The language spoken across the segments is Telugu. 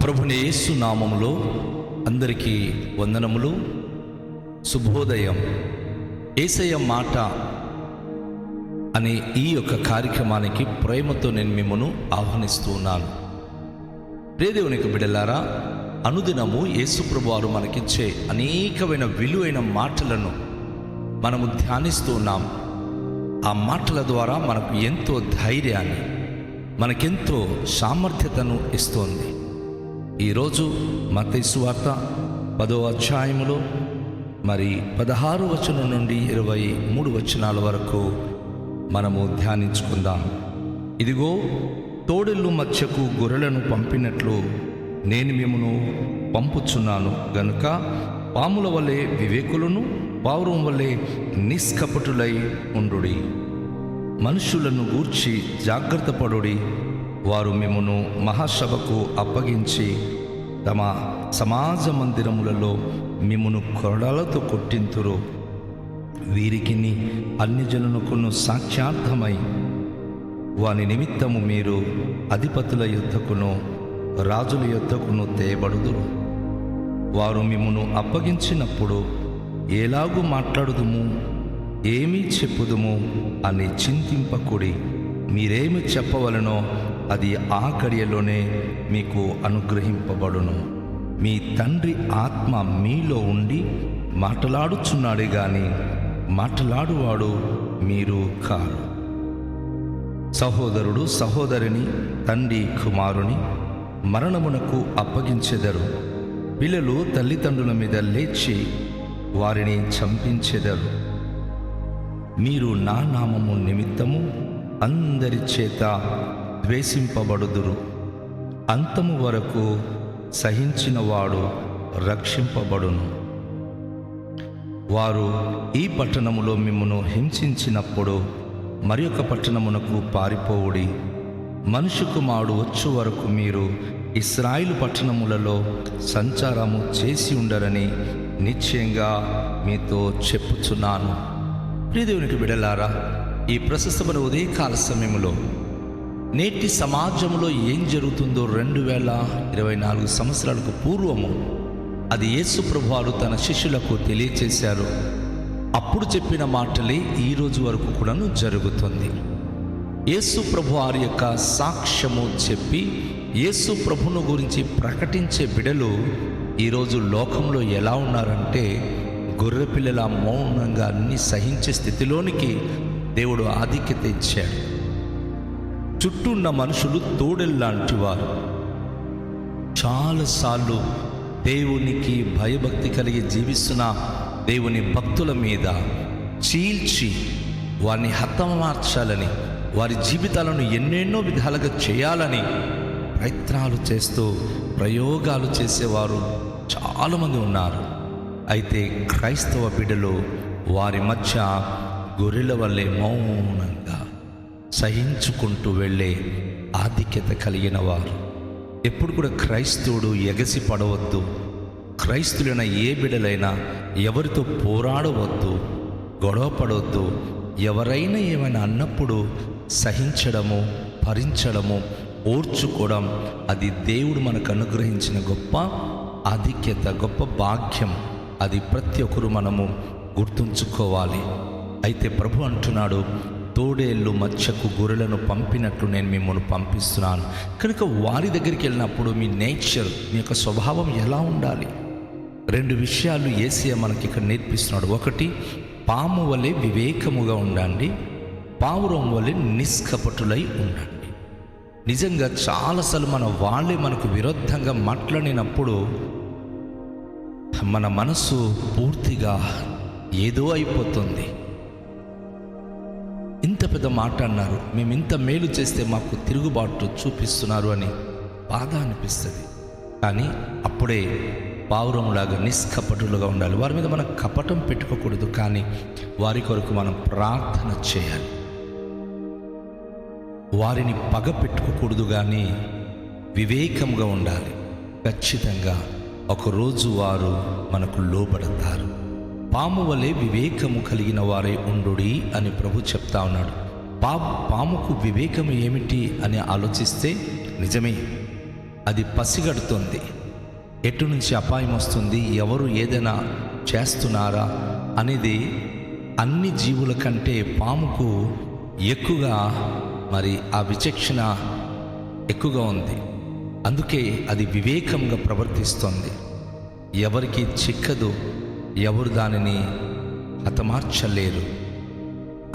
ప్రభుని యేసు నామములో అందరికీ వందనములు. శుభోదయం. యేసయ్య మాట అనే ఈ యొక్క కార్యక్రమానికి ప్రేమతో నేను మిమ్మల్ని ఆహ్వానిస్తూ ఉన్నాను. ప్రియదేవునికి బిడ్డలారా, అనుదినము యేసు ప్రభువారు మనకిచ్చే అనేకమైన విలువైన మాటలను మనము ధ్యానిస్తూ ఉన్నాం. ఆ మాటల ద్వారా మనకు ఎంతో ధైర్యాన్ని, మనకెంతో సామర్థ్యతను ఇస్తోంది. ఈరోజు మత్తయి సువార్త 10వ అధ్యాయములో 16 వచనం నుండి 23 వచనాల వరకు మనము ధ్యానించుకుందాం. ఇదిగో, తోడేళ్ళు మధ్యకు గొర్రెలను పంపినట్లు నేను మిమ్మును పంపుచున్నాను గనుక పాముల వలె వివేకులను, పావురం వలె నిష్కపటులై ఉండుడి. మనుషులను గూర్చి జాగ్రత్త పడుడి. వారు మిమ్మును మహాసభకు అప్పగించి తమ సమాజ మందిరములలో మిమ్మును కొరడాలతో కొట్టింతురు. వీరికిని అన్యజనులకును సాక్ష్యార్థమై వాని నిమిత్తము మీరు అధిపతుల యొద్దకును రాజుల యొద్దకును తేబడుదురు. వారు మిమ్మును అప్పగించినప్పుడు ఎలాగూ మాట్లాడుదుము, ఏమీ చెప్పుదుము అని చింతింపకుడి. మీరేమి చెప్పవలనో అది ఆ గడియలోనే మీకు అనుగ్రహింపబడును. మీ తండ్రి ఆత్మ మీలో ఉండి మాట్లాడుచున్నాడే గాని మాట్లాడువాడు మీరు కారు. సహోదరుడు సహోదరిని, తండ్రి కుమారుని మరణమునకు అప్పగించెదరు. పిల్లలు తల్లిదండ్రుల మీద లేచి వారిని చంపించెదరు. మీరు నా నామము నిమిత్తము అందరి చేత ద్వేషింపబడుదురు. అంతము వరకు సహించినవాడు రక్షింపబడును. వారు ఈ పట్టణములో మిమ్మును హింసించినప్పుడు మరి ఒక పట్టణమునకు పారిపోవుడి. మనుష్య కుమారుడు వచ్చు వరకు మీరు ఇశ్రాయేలు పట్టణములలో సంచారము చేసి ఉండరని నిశ్చయంగా మీతో చెప్పుచున్నాను. ప్రియదేవునికి బిడ్డలారా, ఈ ప్రశస్తమైన ఉదయకాల సమయంలో నేటి సమాజంలో ఏం జరుగుతుందో 2024 సంవత్సరాలకు పూర్వము అది యేసు ప్రభువారు తన శిష్యులకు తెలియచేశారు. అప్పుడు చెప్పిన మాటలే ఈ రోజు వరకు కూడాను జరుగుతుంది. యేసు ప్రభువారి యొక్క సాక్ష్యము చెప్పి యేసు ప్రభును గురించి ప్రకటించే బిడ్డలు ఈరోజు లోకంలో ఎలా ఉన్నారంటే, గొర్రెపిల్లల మౌనంగా అన్ని సహించే స్థితిలోనికి దేవుడు ఆధిక్యత ఇచ్చాడు. చుట్టూ ఉన్న మనుషులు తోడేళ్ళలాంటి వారు. చాలాసార్లు దేవునికి భయభక్తి కలిగి జీవిస్తున్న దేవుని భక్తుల మీద చీల్చి వారిని హతమార్చాలని, వారి జీవితాలను ఎన్నెన్నో విధాలుగా చేయాలని ప్రయత్నాలు చేస్తూ ప్రయోగాలు చేసేవారు చాలామంది ఉన్నారు. అయితే క్రైస్తవ బిడ్డలు వారి మధ్య గొర్రెల వల్లే మౌనంగా సహించుకుంటూ వెళ్ళే ఆధిక్యత కలిగిన వారు. ఎప్పుడు కూడా క్రైస్తవుడు ఎగసి పడవద్దు. క్రైస్తులైన ఏ బిడ్డలైనా ఎవరితో పోరాడవద్దు, గొడవ పడవద్దు. ఎవరైనా ఏమైనా అన్నప్పుడు సహించడము, భరించడము, ఓర్చుకోవడం అది దేవుడు మనకు అనుగ్రహించిన గొప్ప ఆధిక్యత, గొప్ప భాగ్యం. అది ప్రతి ఒక్కరు మనము గుర్తుంచుకోవాలి. అయితే ప్రభు అంటున్నాడు, తోడేళ్ళు మధ్యకు గొర్రెలను పంపినట్లు నేను మిమ్మల్ని పంపిస్తున్నాను. కనుక వారి దగ్గరికి వెళ్ళినప్పుడు మీ నేచర్, మీ యొక్క స్వభావం ఎలా ఉండాలి? 2 విషయాలు యేసయ్య మనకి ఇక్కడ నేర్పిస్తున్నాడు. ఒకటి, పాము వలె వివేకముగా ఉండండి, పావురం వలె నిష్కపటులై ఉండండి. నిజంగా చాలాసార్లు మన వాళ్ళే మనకు విరుద్ధంగా మాట్లాడినప్పుడు మన మనసు పూర్తిగా ఏదో అయిపోతుంది. ఇంత పెద్ద మాట అన్నారు, మేము ఇంత మేలు చేస్తే మాకు తిరుగుబాటు చూపిస్తున్నారు అని బాధ అనిపిస్తుంది. కానీ అప్పుడే పావురంలాగా నిష్కపటులుగా ఉండాలి. వారి మీద మనం కపటం పెట్టుకోకూడదు, కానీ వారి కొరకు మనం ప్రార్థన చేయాలి. వారిని పగ పెట్టుకోకూడదు, కానీ వివేకంగా ఉండాలి. ఖచ్చితంగా ఒకరోజు వారు మనకు లోబడతారు. పాము వలె వివేకము కలిగిన వారే ఉండుడి అని ప్రభు చెప్తా ఉన్నాడు. పాముకు వివేకం ఏమిటి అని ఆలోచిస్తే నిజమే, అది పసిగడుతుంది. ఎటు నుంచి అపాయం వస్తుంది, ఎవరు ఏదైనా చేస్తున్నారా అనేది అన్ని జీవుల కంటే పాముకు ఎక్కువగా మరి ఆ విచక్షణ ఎక్కువగా ఉంది. అందుకే అది వివేకంగా ప్రవర్తిస్తుంది. ఎవరికి చిక్కదు, ఎవరు దానిని హతమార్చలేరు.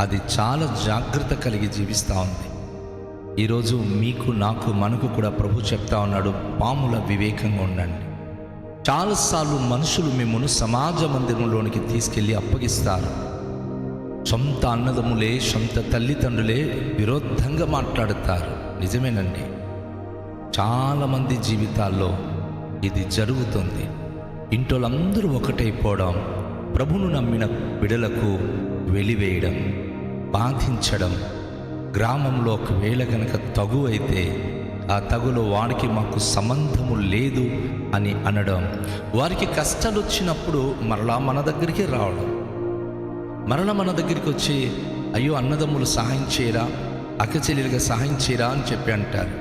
అది చాలా జాగ్రత్త కలిగి జీవిస్తూ ఉంది. ఈరోజు మీకు, నాకు, మనకు కూడా ప్రభు చెప్తా ఉన్నాడు, పాముల వివేకంగా ఉండండి. చాలాసార్లు మనుషులు మిమ్మల్ని సమాజ మందిరంలోనికి తీసుకెళ్ళి అప్పగిస్తారు. సొంత అన్నదమ్ములే, సొంత తల్లిదండ్రులే విరోధంగా మాట్లాడతారు. నిజమేనండి, చాలామంది జీవితాల్లో ఇది జరుగుతుంది. ఇంటోళ్ళందరూ ఒకటైపోవడం, ప్రభును నమ్మిన బిడలకు వెలివేయడం, బాధించడం. గ్రామంలో ఒకవేళ కనుక తగు అయితే ఆ తగులో వాడికి మాకు సంబంధము లేదు అని అనడం, వారికి కష్టాలు వచ్చినప్పుడు మరలా మన దగ్గరికి రావడం, మరలా మన దగ్గరికి వచ్చి అయ్యో అన్నదమ్ములు సహాయం చేయరా, అక్కచెల్లెలుగా సహాయం చేయరా అని చెప్పి అంటారు.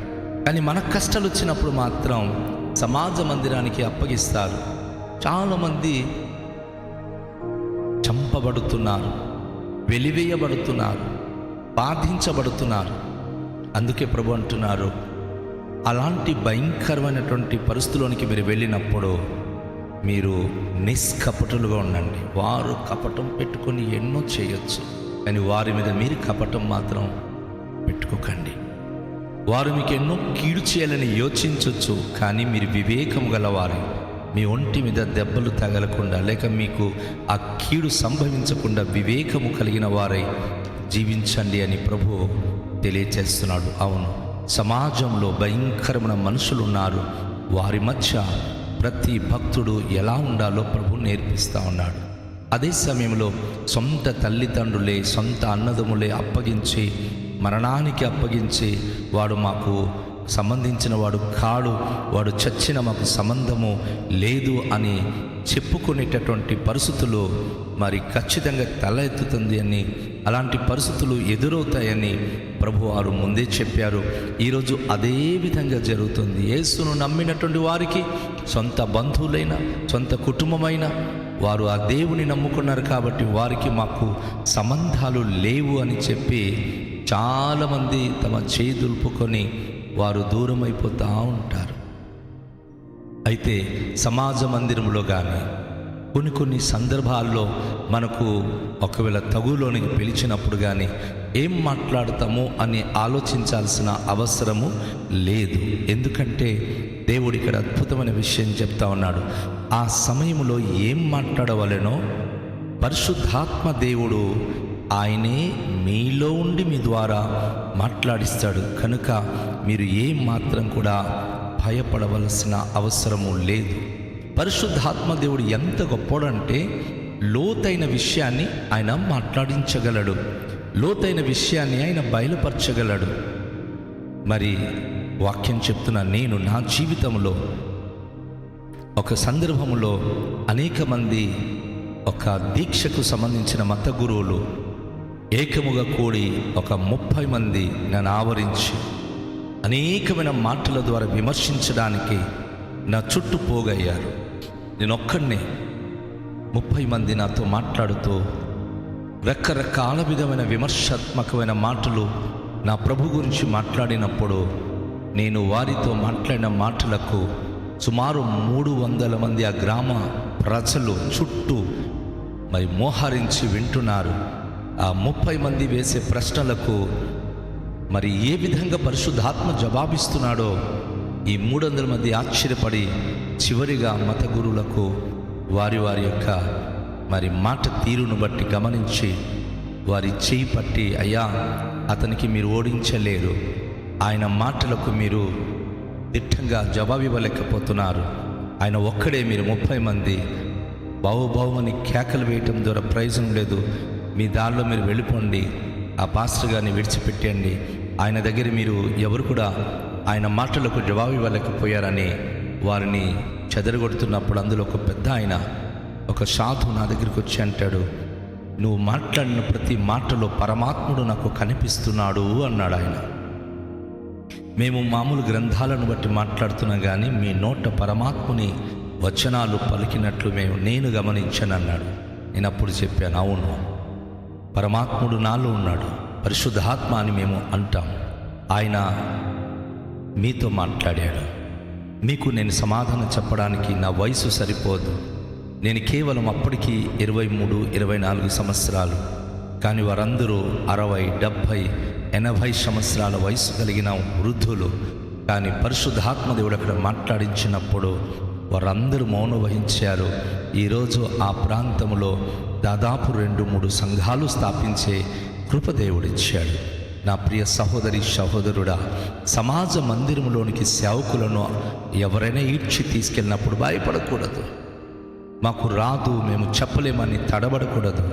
కానీ మనకు కష్టాలు వచ్చినప్పుడు మాత్రం సమాజ మందిరానికి అప్పగిస్తారు. చాలామంది చంపబడుతున్నారు, వెలివేయబడుతున్నారు, బాధించబడుతున్నారు. అందుకే ప్రభు అంటున్నారు, అలాంటి భయంకరమైనటువంటి పరిస్థితుల్లోనికి మీరు వెళ్ళినప్పుడు మీరు నిష్కపటులుగా ఉండండి. వారు కపటం పెట్టుకొని ఎన్నో చేయొచ్చు, కానీ వారి మీద మీరు కపటం మాత్రం పెట్టుకోకండి. వారు మీకు ఎన్నో కీడు చేయాలని యోచించవచ్చు, కానీ మీరు వివేకం గలవారు. మీ ఒంటి మీద దెబ్బలు తగలకుండా, లేక మీకు ఆ కీడు సంభవించకుండా వివేకము కలిగిన వారై జీవించండి అని ప్రభు తెలియచేస్తున్నాడు. అవును, సమాజంలో భయంకరమైన మనుషులు ఉన్నారు. వారి మధ్య ప్రతి భక్తుడు ఎలా ఉండాలో ప్రభు నేర్పిస్తూ ఉన్నాడు. అదే సమయంలో సొంత తల్లిదండ్రులే, సొంత అన్నదమ్ములే అప్పగించి, మరణానికి అప్పగించి, వాడు మాకు సంబంధించిన వాడు కాడు, వాడు చచ్చిన మాకు సంబంధము లేదు అని చెప్పుకునేటటువంటి పరిస్థితులు మరి ఖచ్చితంగా తల ఎత్తుతుంది అని, అలాంటి పరిస్థితులు ఎదురవుతాయని ప్రభు వారు ముందే చెప్పారు. ఈరోజు అదే విధంగా జరుగుతుంది. యేసును నమ్మినటువంటి వారికి సొంత బంధువులైన, సొంత కుటుంబమైన వారు ఆ దేవుని నమ్ముకున్నారు కాబట్టి వారికి మాకు సంబంధాలు లేవు అని చెప్పి చాలామంది తమ చేయి దులుపుకొని వారు దూరం అయిపోతూ ఉంటారు. అయితే సమాజ మందిరంలో కానీ కొన్ని సందర్భాల్లో మనకు ఒకవేళ తగులోనికి పిలిచినప్పుడు కానీ ఏం మాట్లాడతామో అని ఆలోచించాల్సిన అవసరము లేదు. ఎందుకంటే దేవుడు ఇక్కడ అద్భుతమైన విషయం చెప్తా ఉన్నాడు. ఆ సమయంలో ఏం మాట్లాడవలెనో పరిశుద్ధాత్మ దేవుడు ఆయనే మీలో ఉండి మీ ద్వారా మాట్లాడిస్తాడు. కనుక మీరు ఏం మాత్రం కూడా భయపడవలసిన అవసరము లేదు. పరిశుద్ధాత్మ దేవుడు ఎంత గొప్పడంటే లోతైన విషయాన్ని ఆయన మాట్లాడించగలడు, లోతైన విషయాన్ని ఆయన బయలుపరచగలడు. మరి వాక్యం చెప్తున్న నేను నా జీవితంలో ఒక సందర్భంలో అనేక మంది ఒక దీక్షకు సంబంధించిన మత గురువులు ఏకముగా కూడి ఒక 30 మంది నన్ను ఆవరించి అనేకమైన మాటల ద్వారా విమర్శించడానికి నా చుట్టూ పోగయ్యారు. నేను ఒక్కడినే 30 మంది నాతో మాట్లాడుతూ రకరకాల విధమైన విమర్శాత్మకమైన మాటలు నా ప్రభు గురించి మాట్లాడినప్పుడు నేను వారితో మాట్లాడిన మాటలకు సుమారు 300 మంది ఆ గ్రామ ప్రజలు చుట్టూ మరి మోహరించి వింటున్నారు. ఆ 30 మంది వేసే ప్రశ్నలకు మరి ఏ విధంగా పరిశుద్ధాత్మ జవాబిస్తున్నాడో ఈ 300 మంది ఆశ్చర్యపడి చివరిగా మత గురువులకు వారి యొక్క మరి మాట తీరును బట్టి గమనించి వారి చేయి పట్టి, అయ్యా అతనికి మీరు ఓడించలేరు, ఆయన మాటలకు మీరు దిట్టంగా జవాబు ఇవ్వలేకపోతున్నారు, ఆయన ఒక్కడే, మీరు 30 మంది బావుబావుమని కేకలు వేయటం ద్వారా ప్రయోజనం లేదు, మీ దారిలో మీరు వెళ్ళిపోండి, ఆ పాస్టర్ గారిని విడిచిపెట్టండి, ఆయన దగ్గర మీరు ఎవరు కూడా ఆయన మాటలకు జవాబు ఇవ్వలేకపోయారని వారిని చెదరగొడుతున్నప్పుడు అందులో ఒక పెద్ద ఆయన, ఒక సాధు నా దగ్గరికి వచ్చి అంటాడు, నువ్వు మాట్లాడిన ప్రతి మాటలో పరమాత్ముడు నాకు కనిపిస్తున్నాడు అన్నాడు ఆయన. మేము మామూలు గ్రంథాలను బట్టి మాట్లాడుతున్నాం, కానీ మీ నోట పరమాత్ముని వచనాలు పలికినట్లు నేను గమనించానన్నాడు. నేను అప్పుడు చెప్పాను, అవును, పరమాత్ముడు నాలో ఉన్నాడు, పరిశుద్ధాత్మ అని మేము అంటాం. ఆయన మీతో మాట్లాడాడు. మీకు నేను సమాధానం చెప్పడానికి నా వయసు సరిపోదు. నేను కేవలం అప్పటికి 23, 24 సంవత్సరాలు. కానీ వారందరూ 60, 70, 80 సంవత్సరాల వయసు కలిగిన వృద్ధులు. కానీ పరిశుద్ధాత్మ దేవుడు అక్కడ మాట్లాడించినప్పుడు వారందరూ మౌనం వహించారు. ఈరోజు ఆ ప్రాంతంలో దాదాపు 2-3 సంఘాలు స్థాపించే కృప దేవుడిచ్చాడు. నా ప్రియ సహోదరి సహోదరుడా, సమాజ మందిరంలోనికి సేవకులను ఎవరైనా ఈడ్చి తీసుకెళ్ళినప్పుడు భయపడకూడదు. మాకు రాదు, మేము చెప్పలేమని తడబడకూడదు.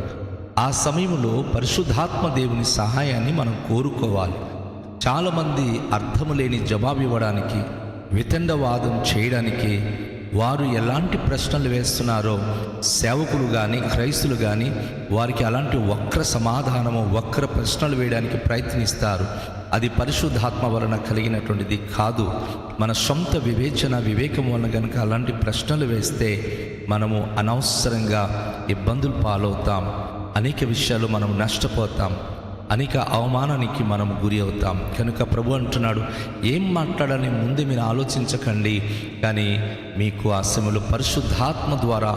ఆ సమయంలో పరిశుద్ధాత్మ దేవుని సహాయాన్ని మనం కోరుకోవాలి. చాలామంది అర్థము లేని జవాబు ఇవ్వడానికి, వితండవాదం చేయడానికి వారు ఎలాంటి ప్రశ్నలు వేస్తున్నారో సేవకులు కానీ క్రైస్తులు కానీ వారికి అలాంటి వక్ర సమాధానము, వక్ర ప్రశ్నలు వేయడానికి ప్రయత్నిస్తారు. అది పరిశుద్ధాత్మ వలన కలిగినటువంటిది కాదు. మన సొంత వివేకం వలన కనుక అలాంటి ప్రశ్నలు వేస్తే మనము అనవసరంగా ఇబ్బందులు పాలవుతాం. అనేక విషయాలు మనం నష్టపోతాం. అనేక అవమానానికి మనము గురి అవుతాం. కనుక ప్రభు అంటున్నాడు, ఏం మాట్లాడాలని ముందే మీరు ఆలోచించకండి, కానీ మీకు ఆ సమయంలో పరిశుద్ధాత్మ ద్వారా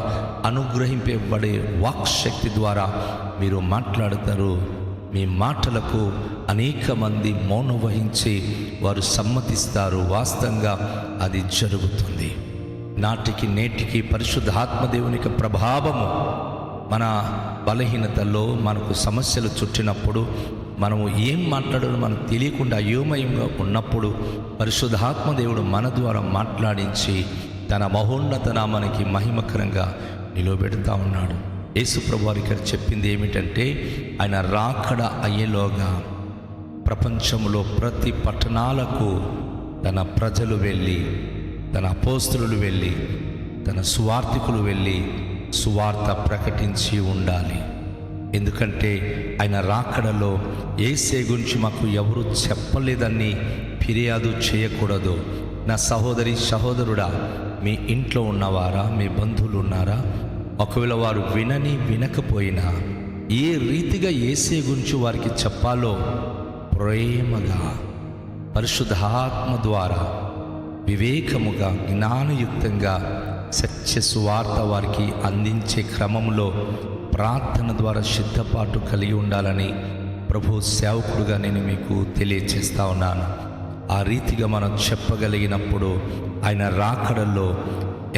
అనుగ్రహింపబడే వాక్శక్తి ద్వారా మీరు మాట్లాడతారు. మీ మాటలకు అనేక మంది మౌనం వహించి వారు సమ్మతిస్తారు. వాస్తవంగా అది జరుగుతుంది. నాటికి నేటికి పరిశుద్ధాత్మ దేవునికి ప్రభావము మన బలహీనతల్లో, మనకు సమస్యలు చుట్టినప్పుడు, మనము ఏం మాట్లాడాలో మనకు తెలియకుండా అయోమయంగా ఉన్నప్పుడు పరిశుద్ధాత్మ దేవుడు మన ద్వారా మాట్లాడించి తన మహోన్నత నామానికి మహిమకరంగా నిలబెడతా ఉన్నాడు. యేసు ప్రభు వారు ఇక్కడ చెప్పింది ఏమిటంటే, ఆయన రాకడ అయ్యేలోగా ప్రపంచంలో ప్రతి పట్టణాలకు తన ప్రజలు వెళ్ళి, తన అపోస్తలులు వెళ్ళి, తన సువార్థికులు వెళ్ళి సువార్త ప్రకటించి ఉండాలి. ఎందుకంటే ఆయన రాకడలో యేసే గురించి మాకు ఎవరు చెప్పలేదని ఫిర్యాదు చేయకూడదు. నా సహోదరి సహోదరుడా, మీ ఇంట్లో ఉన్నవారా, మీ బంధువులు ఉన్నారా? ఒకవేళ వారు వినకపోయినా ఏ రీతిగా యేసే గురించి వారికి చెప్పాలో ప్రేమగా పరిశుద్ధాత్మ ద్వారా వివేకముగా జ్ఞానయుక్తంగా సత్య సువార్త వారికి అందించే క్రమంలో ప్రార్థన ద్వారా సిద్ధపాటు కలిగి ఉండాలని ప్రభు సేవకుడుగా నేను మీకు తెలియచేస్తా ఉన్నాను. ఆ రీతిగా మనం చెప్పగలిగినప్పుడు ఆయన రాకడలో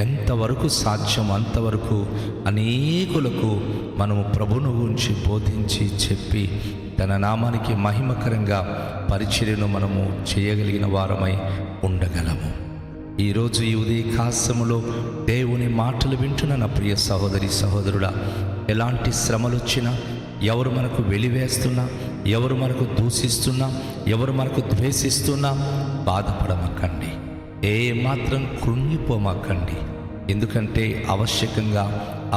ఎంతవరకు సాధ్యం అంతవరకు అనేకులకు మనము ప్రభువును గురించి బోధించి చెప్పి తన నామానికి మహిమకరంగా పరిచర్యను మనము చేయగలిగిన వారమై ఉండగలము. ఈరోజు ఈ ఉదయకాశములో దేవుని మాటలు వింటున్న నా ప్రియ సహోదరి సహోదరుడా, ఎలాంటి శ్రమలు వచ్చినా, ఎవరు మనకు వెలివేస్తున్నా, ఎవరు మనకు దూషిస్తున్నా, ఎవరు మనకు ద్వేషిస్తున్నా బాధపడమకండి, ఏ మాత్రం కృంగిపోమకండి. ఎందుకంటే ఆవశ్యకంగా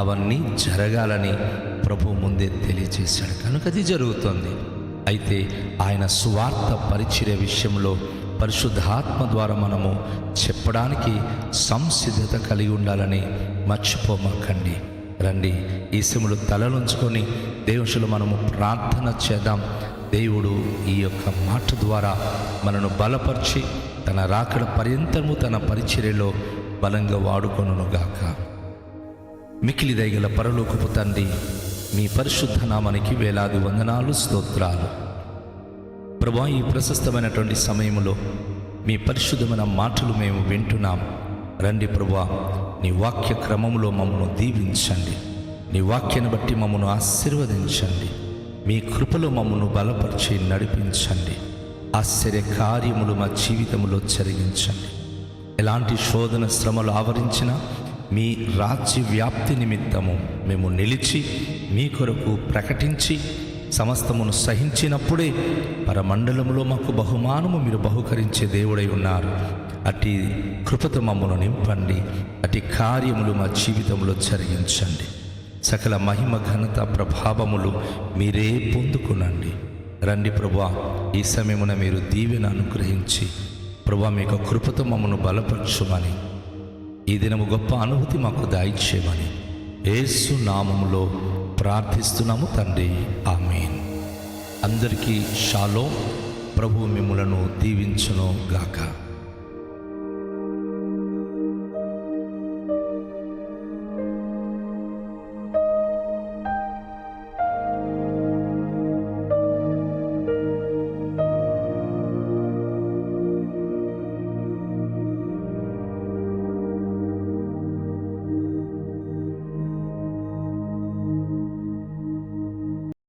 అవన్నీ జరగాలని ప్రభు ముందే తెలియజేశాడు. కనుక అది జరుగుతుంది. అయితే ఆయన సువార్త పరిచర్య విషయంలో పరిశుద్ధాత్మ ద్వారా మనము చెప్పడానికి సంసిద్ధత కలిగి ఉండాలని మర్చిపోమకండి. రండి, ఈ సమయంలో తలలుంచుకొని దేవునిలో మనము ప్రార్థన చేద్దాం. దేవుడు ఈ యొక్క మాట ద్వారా మనను బలపరిచి తన రాకడ పర్యంతము తన పరిచర్యలో బలంగా వాడుకొనుగాక. మిక్కిలి దయగల పరలోకపు తండ్రి, మీ పరిశుద్ధ నామానికి వేలాది వందనాలు, స్తోత్రాలు. ప్రభువా, ఈ ప్రశస్తమైనటువంటి సమయంలో మీ పరిశుద్ధమైన మాటలు మేము వింటున్నాం. రండి ప్రభువా, నీ వాక్య క్రమంలో మమ్మను దీవించండి. నీ వాక్యాన్ని బట్టి మమ్మను ఆశీర్వదించండి. మీ కృపలో మమ్మను బలపరిచి నడిపించండి. ఆశ్చర్య కార్యములు మా జీవితంలో జరిగించండి. ఎలాంటి శోధన శ్రమలు ఆవరించినా మీ రాజ్య వ్యాప్తి నిమిత్తము మేము నిలిచి మీ కొరకు ప్రకటించి సమస్తమును సహించినప్పుడే పరమండలములో మాకు బహుమానము మీరు బహుకరించే దేవుడై ఉన్నారు. అట్టి కృపతో మమ్మను నింపండి. అట్టి కార్యములు మా జీవితంలో జరిగించండి. సకల మహిమ ఘనత ప్రభావములు మీరే పొందుకునండి. రండి ప్రభువా, ఈ సమయమున మీరు దీవెన అనుగ్రహించి ప్రభువా మీ యొక్క కృపతో మమ్మను బలపరచుమని, ఈ దినము గొప్ప అనుభూతి మాకు దయచేయమని యేసు నామములో ప్రార్థిస్తున్నాము తండ్రి, ఆమేన్. అందరికీ షాలోమ్. ప్రభువు మిమ్ములను దీవించును గాక.